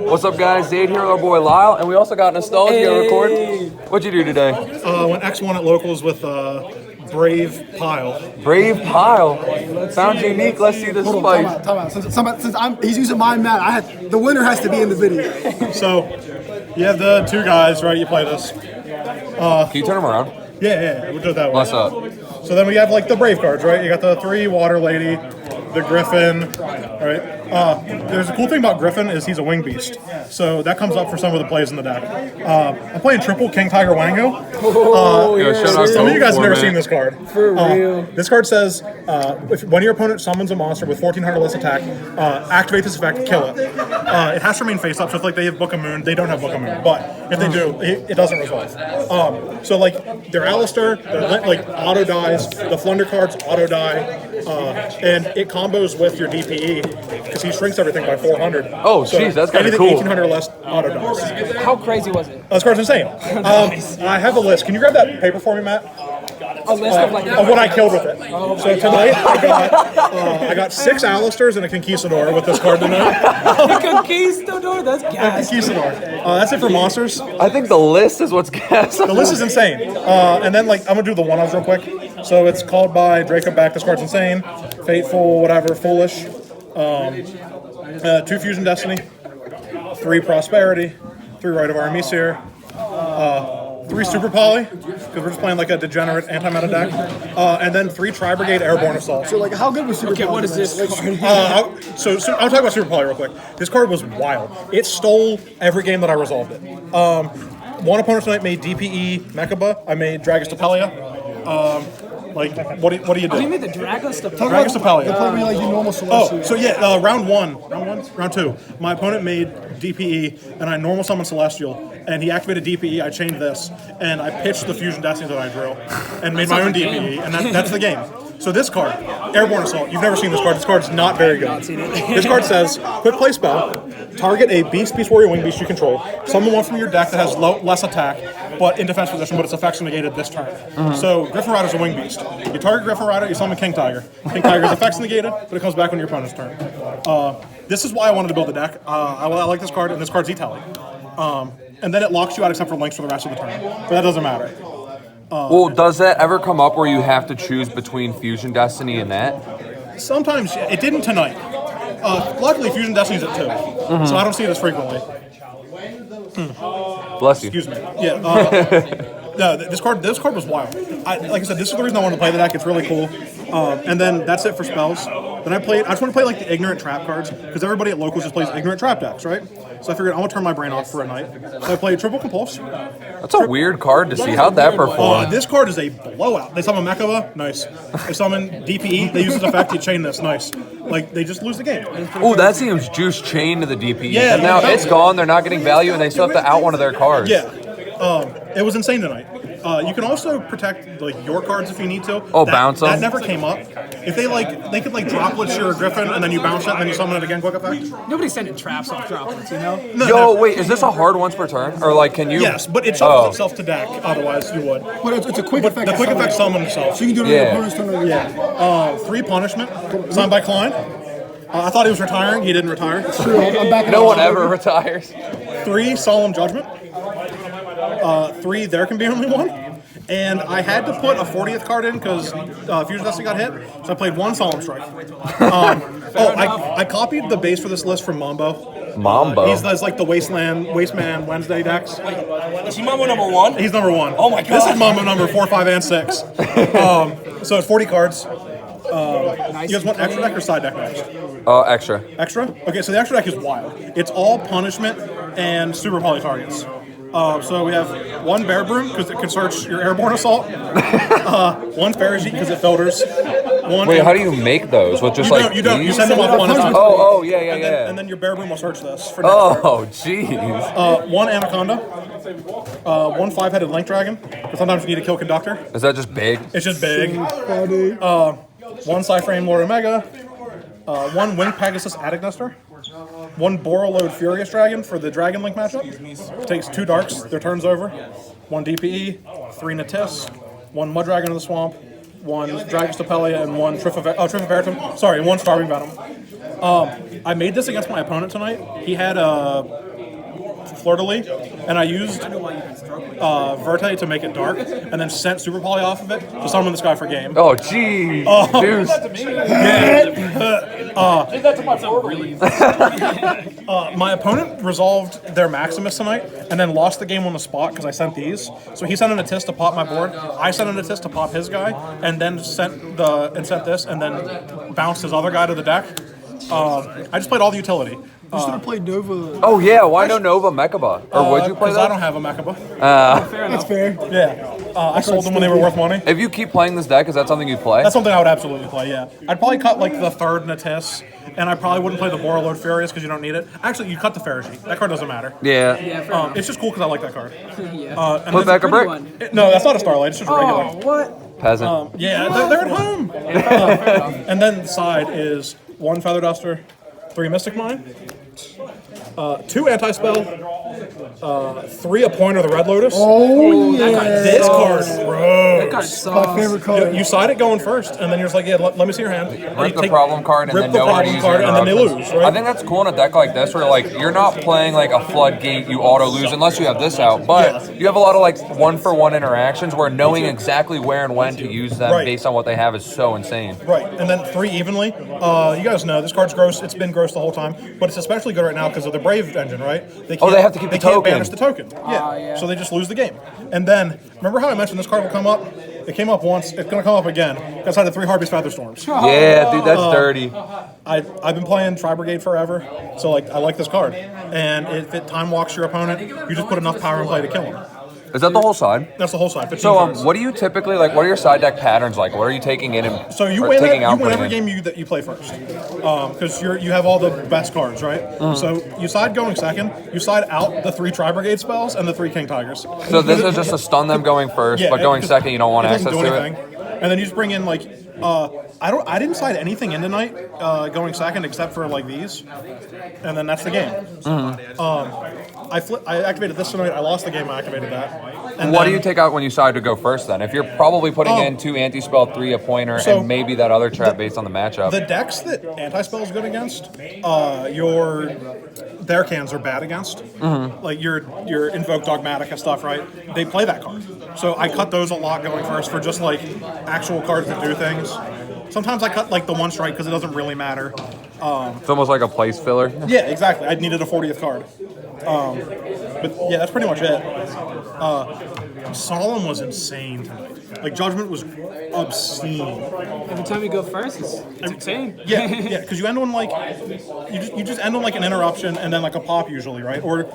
What's up, guys? Zade here with our boy Lyle, and we also got Nostalgia to record. What'd you do today? Went X1 at locals with Brave Pile. Brave Pile. Sounds unique. Let's see this fight. Time out. Since he's using my mat, the winner has to be in the video. So, you have the two guys, right? You play this. Can you turn them around? Yeah, we'll do it that way. What's up? So then we have like the Brave cards, right? You got the 3 Water Lady, the Griffin, right? There's a cool thing about Griffin is he's a wing beast. So that comes up for some of the plays in the deck. I'm playing triple King Tiger Wanghu. Some of you guys have never seen this card. For real. This card says, when your opponent summons a monster with 1400 less attack, activate this effect, kill it. It has to remain face up, so if like they have Book of Moon, they don't have Book of Moon. But if they do, it doesn't resolve. So like their Alistair, like auto dies, the Flunder cards auto die, and it combos with your DPE because he shrinks everything by 400. Oh, jeez, that's kind of cool. 1800 or less auto dies. How crazy was it? This card's insane. I have a list. Can you grab that paper for me, Matt? A list of like Of what I killed with it. So tonight I got 6 Alistairs and a Conquistador with this card tonight. Conquistador, that's gas. Conquistador. That's it for monsters. I think the list is what's gas. The list is insane. And then like I'm gonna do the one-offs real quick. So it's called by Draco Back. This card's insane. Fateful, whatever, foolish. 2 Fusion Destiny. 3 Prosperity. 3 Rite of Armisier. 3 Super Poly, because we're just playing like a degenerate anti-meta deck. And then 3 Tri-Brigade Airborne Assault. So, like, how good was Super Poly? What is this? So I'll talk about Super Poly real quick. This card was wild. It stole every game that I resolved it. One opponent tonight made DPE Mechaba. I made Dragus Tapelia. Like, what do you do? Oh, you made the Dragon stuff. Dragus Tapelia. They play me like your normal Celestial. Oh, so yeah, round 2. My opponent made DPE, and I normal summoned Celestial, and he activated DPE. I chained this, and I pitched the Fusion Destiny that I drew, and made my own DPE, and that's the game. So this card, Airborne Assault, you've never seen this card. This card's not very good. This card says, quick play spell, target a Beast Warrior, Wing Beast you control. Summon one from your deck that has less attack, but in defense position, but its effects are negated this turn. So Griffin Rider's a Wing Beast. You target Griffin Rider, you summon King Tiger. King Tiger's effects negated, but it comes back on your opponent's turn. This is why I wanted to build the deck. I like this card, and this card's E-Tally. And then it locks you out except for links for the rest of the turn. But that doesn't matter. Well, does that ever come up where you have to choose between Fusion Destiny and that? Sometimes. It didn't tonight. Luckily, Fusion Destiny's at 2. So I don't see it as frequently. Bless you. Excuse me. Yeah. No, this card was wild. Like I said, this is the reason I wanted to play the deck. It's really cool. And then that's it for spells. Then I just want to play like the ignorant trap cards because everybody at locals just plays ignorant trap decks, right? So I figured I'm gonna turn my brain off for a night. So I played Triple Compulse. That's a weird card to see. How'd that perform? This card is a blowout. They summon Mechaba, nice. They summon DPE, they use this effect, you chain this, nice. Like, they just lose the game. Oh, that seems juice chain to the DPE. Yeah, and now yeah. it's gone, they're not getting value, and they still have to out one of their cards. Yeah. It was insane tonight. You can also protect like your cards if you need to. Oh, bounce them? That never came up. If they could like droplets your Griffin and then you bounce it and then you summon it again, quick effect. Nobody's sending traps off droplets, you know? No, Yo, wait, is this a hard once per turn? Or like, can you? Yes, but it shuffles itself to deck. Otherwise, you would. But it's a quick effect. The quick effect summon itself. So you can do it on your opponent's turn or your 3 Punishment, signed by Klein. I thought he was retiring. He didn't retire. I'm back. No one ever retires. 3 Solemn Judgment. 3 There Can Be Only One. And I had to put a 40th card in because Fusion Destiny got hit, so I played 1 Solemn Strike. I copied the base for this list from Mambo. He's like the Wasteman Wednesday decks. Is he Mambo number 1? He's number 1. Oh my god. This is Mambo number 4, 5, and 6. So it's 40 cards. You guys want extra deck or side deck next? Extra. Extra? Okay, so the extra deck is wild. It's all punishment and super poly targets. So we have 1 Bear Broom because it can search your Airborne Assault. 1 Ferrigite because it filters. Wait, how do you make those? With just you don't. You send them off one at a time. Oh, yeah. And then your Bear Broom will search this for next turn. Jeez. 1 Anaconda. 1 5-headed Link Dragon. Because sometimes you need to kill Conductor. Is that just big? It's just big. 1 Cyframe Lord Omega. 1 Winged Pegasus Attic Nester. 1 Borreload Furious Dragon for the Dragon Link matchup. Takes 2 Darks, their turn's over. 1 DPE, 3 Natis, 1 Mud Dragon in the Swamp, 1 Dragus Tapelia, and 1 Trifaveritum. Sorry, 1 Starving Venom. I made this against my opponent tonight. He had a Fleur-de-Lis, and I used Verte to make it dark, and then sent Super Poly off of it to summon this guy for game. Oh, gee. Deuce. My opponent resolved their Maximus tonight, and then lost the game on the spot because I sent these. So he sent an Atis to pop my board. I sent an Atis to pop his guy, and then sent this, and then bounced his other guy to the deck. I just played all the utility. You should have played Nova. Oh, yeah. Why no Nova Mechaba? Or would you play Because that? I don't have a Mechaba. That's fair. Yeah. I sold them when they were worth money. If you keep playing this deck, is that something you'd play? That's something I would absolutely play, yeah. I'd probably cut like the third Natis, and I probably wouldn't play the Borreload Furious because you don't need it. Actually, you cut the Ferrogy. That card doesn't matter. Yeah. Yeah, fair enough. It's just cool because I like that card. Yeah. And Put then- back a brick. One. No, that's not a Starlight. It's just a regular. Oh, what? Peasant. Yeah, they're at home. And then the side is 1 Feather Duster, 3 Mystic Mine, 2 Anti-Spell, 3 A Point of the Red Lotus. Oh, yeah. This card That bro. card My sucks. favorite color. You side it going first, and then you're just like, yeah, let me see your hand. And Rip you the take- problem card and rip then the nobody problem uses card, your and then they interruption. lose, right? I think that's cool in a deck like this where like you're not playing like a floodgate you auto lose unless you have this out, but you have a lot of like 1-for-1 interactions where knowing exactly where and when to use them Right. based on what they have is so insane. Right, and then 3 evenly. You guys know this card's gross. It's been gross the whole time, but it's especially good right now because of the Brave engine, right? They Oh, they have to keep the can't token. banish the token. Yeah. yeah. So they just lose the game. And then remember how I mentioned this card will come up? It came up once. It's gonna come up again. That's how the 3 Harpy's Feather Storms. Yeah, dude, that's dirty. I've been playing Tri Brigade forever, so like I like this card. And if it time walks your opponent, you just put enough power in play to kill him. Is that the whole side? That's the whole side. 15 So, cards. what do you typically like? What are your side deck patterns like? What are you taking in and So you or win, taking out? you win putting every in? game that you play first, because you have all the best cards, right? So you side going second, you side out the 3 Tri Brigade spells and the 3 King Tigers. So this is just to stun them going first, but going because second you don't want it doesn't access do to anything. And then you just bring in like I didn't side anything in tonight going second except for like these, and then that's the game. I activated this tonight. I lost the game. I activated that. And What do then- you take out when you decide to go first then? If you're probably putting in 2 anti-spell, 3 a pointer, So, and maybe that other trap based on the matchup. The decks that anti-spell is good against, their cans are bad against. Like your Invoke Dogmatica stuff, right? They play that card. So I cut those a lot going first for just like actual cards that do things. Sometimes I cut like the 1 strike because it doesn't really matter. It's almost like a place filler. Yeah, exactly. I needed a 40th card. But yeah, that's pretty much it. Solemn was insane tonight. Like Judgment was obscene. Every time you go first, it's insane. Yeah, yeah, because you end on like you just end on like an interruption and then like a pop usually, right? Or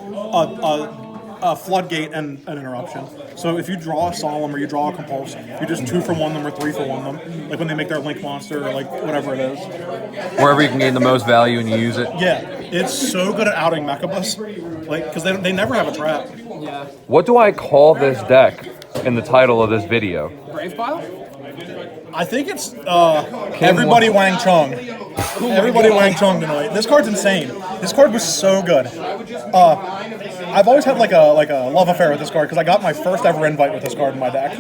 a floodgate and an interruption. So if you draw a Solemn or you draw a Compulse, you just 2 for 1 them or 3 for 1 them. Like when they make their Link monster or like whatever it is. Wherever you can gain the most value and you use it. Yeah, it's so good at outing Mechabus. Like, because they never have a trap. Yeah. What do I call this deck in the title of this video? Brave pile? I think it's everybody Wang Chung. Everybody Wang Chung tonight. This card's insane. This card was so good. I've always had like a love affair with this card because I got my first ever invite with this card in my deck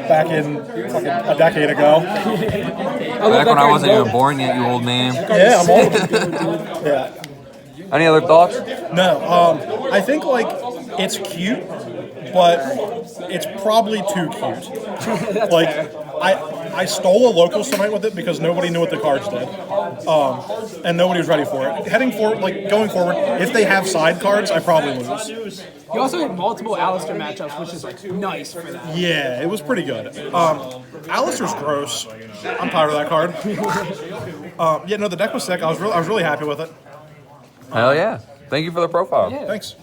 back in fucking a decade ago. Back when I wasn't even born yet, you old man. Yeah, I'm old. Yeah. Any other thoughts? No. I think like it's cute, but it's probably too cute. Like I stole a locals tonight with it because nobody knew what the cards did, and nobody was ready for it. Heading forward, like going forward, if they have side cards, I probably lose. You also had multiple Alistair matchups, which is like nice for that. Yeah, it was pretty good. Alistair's gross. I'm tired of that card. Yeah, no, the deck was sick. I was really happy with it. Hell yeah. Thank you for the profile. Yeah. Thanks.